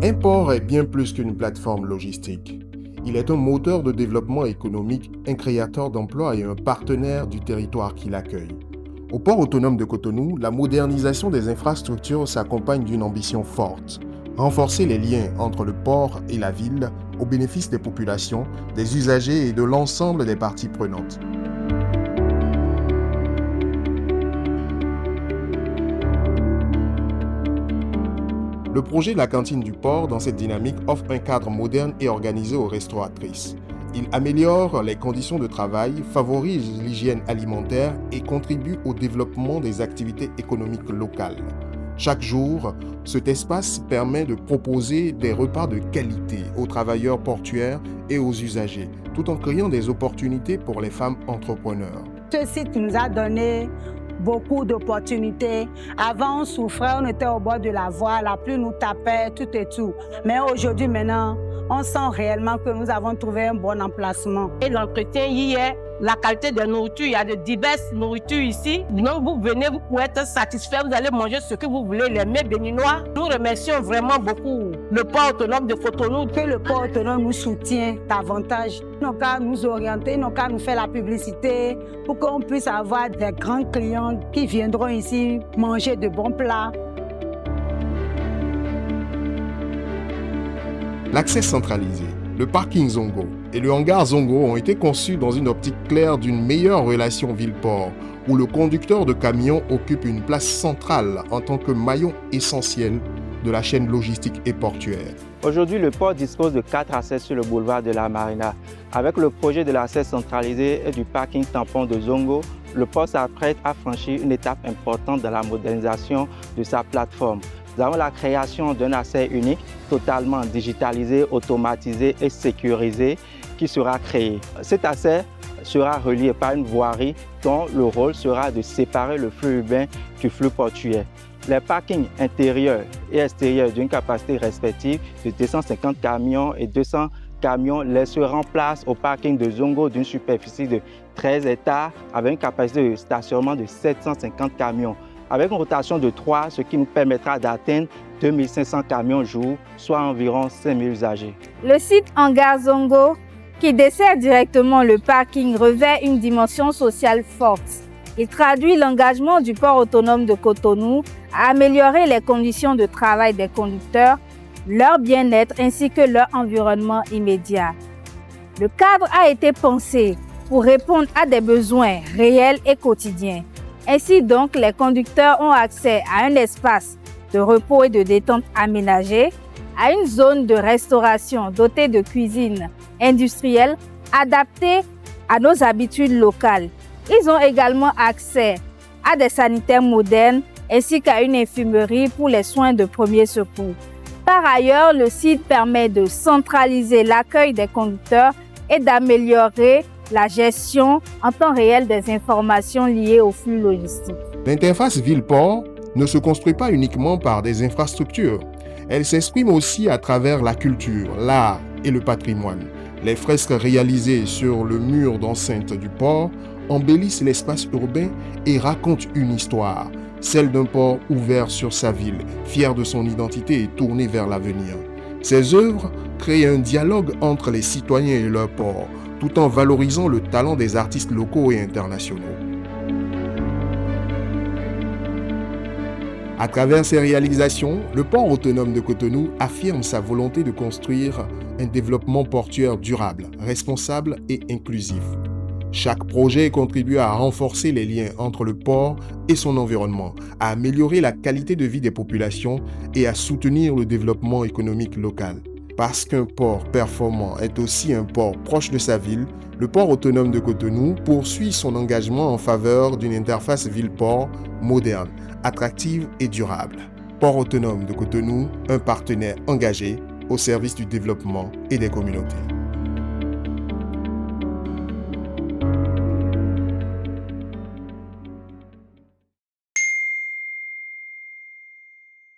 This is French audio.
Un port est bien plus qu'une plateforme logistique. Il est un moteur de développement économique, un créateur d'emplois et un partenaire du territoire qui l'accueille. Au port autonome de Cotonou, la modernisation des infrastructures s'accompagne d'une ambition forte. Renforcer les liens entre le port et la ville au bénéfice des populations, des usagers et de l'ensemble des parties prenantes. Le projet de la cantine du port, dans cette dynamique, offre un cadre moderne et organisé aux restauratrices. Il améliore les conditions de travail, favorise l'hygiène alimentaire et contribue au développement des activités économiques locales. Chaque jour, cet espace permet de proposer des repas de qualité aux travailleurs portuaires et aux usagers, tout en créant des opportunités pour les femmes entrepreneurs. Ce site nous a donné beaucoup d'opportunités. Avant, on souffrait, on était au bord de la voie, la pluie nous tapait, tout et tout. Mais aujourd'hui, maintenant, on sent réellement que nous avons trouvé un bon emplacement. Et l'entretien y est, la qualité de nourriture, il y a de diverses nourritures ici. Donc vous venez, vous pouvez être satisfait, vous allez manger ce que vous voulez, les mets béninois. Nous remercions vraiment beaucoup le port autonome de Cotonou. Que le port autonome nous soutient davantage. Ils n'ont qu'à nous orienter, ils n'ont qu'à nous faire la publicité pour qu'on puisse avoir des grands clients qui viendront ici manger de bons plats. L'accès centralisé, le parking Zongo et le hangar Zongo ont été conçus dans une optique claire d'une meilleure relation ville-port, où le conducteur de camion occupe une place centrale en tant que maillon essentiel de la chaîne logistique et portuaire. Aujourd'hui, le port dispose de 4 accès sur le boulevard de la Marina. Avec le projet de l'accès centralisé et du parking tampon de Zongo, le port s'apprête à franchir une étape importante dans la modernisation de sa plateforme. Nous avons la création d'un accès unique, totalement digitalisé, automatisé et sécurisé qui sera créé. Cet accès sera relié par une voirie dont le rôle sera de séparer le flux urbain du flux portuaire. Les parkings intérieurs et extérieurs d'une capacité respective de 250 camions et 200 camions laisseront place au parking de Zongo d'une superficie de 13 hectares avec une capacité de stationnement de 750 camions. Avec une rotation de 3, ce qui nous permettra d'atteindre 2500 camions jour, soit environ 5000 usagers. Le site hangar Zongo, qui dessert directement le parking, revêt une dimension sociale forte. Il traduit l'engagement du port autonome de Cotonou à améliorer les conditions de travail des conducteurs, leur bien-être ainsi que leur environnement immédiat. Le cadre a été pensé pour répondre à des besoins réels et quotidiens. Ainsi donc, les conducteurs ont accès à un espace de repos et de détente aménagé, à une zone de restauration dotée de cuisine industrielle adaptée à nos habitudes locales. Ils ont également accès à des sanitaires modernes ainsi qu'à une infirmerie pour les soins de premier secours. Par ailleurs, le site permet de centraliser l'accueil des conducteurs et d'améliorer la gestion en temps réel des informations liées au flux logistique. L'interface ville-port ne se construit pas uniquement par des infrastructures. Elle s'exprime aussi à travers la culture, l'art et le patrimoine. Les fresques réalisées sur le mur d'enceinte du port embellissent l'espace urbain et racontent une histoire, celle d'un port ouvert sur sa ville, fier de son identité et tourné vers l'avenir. Ces œuvres créent un dialogue entre les citoyens et leur port, tout en valorisant le talent des artistes locaux et internationaux. À travers ces réalisations, le port autonome de Cotonou affirme sa volonté de construire un développement portuaire durable, responsable et inclusif. Chaque projet contribue à renforcer les liens entre le port et son environnement, à améliorer la qualité de vie des populations et à soutenir le développement économique local. Parce qu'un port performant est aussi un port proche de sa ville, le port autonome de Cotonou poursuit son engagement en faveur d'une interface ville-port moderne, attractive et durable. Port autonome de Cotonou, un partenaire engagé au service du développement et des communautés.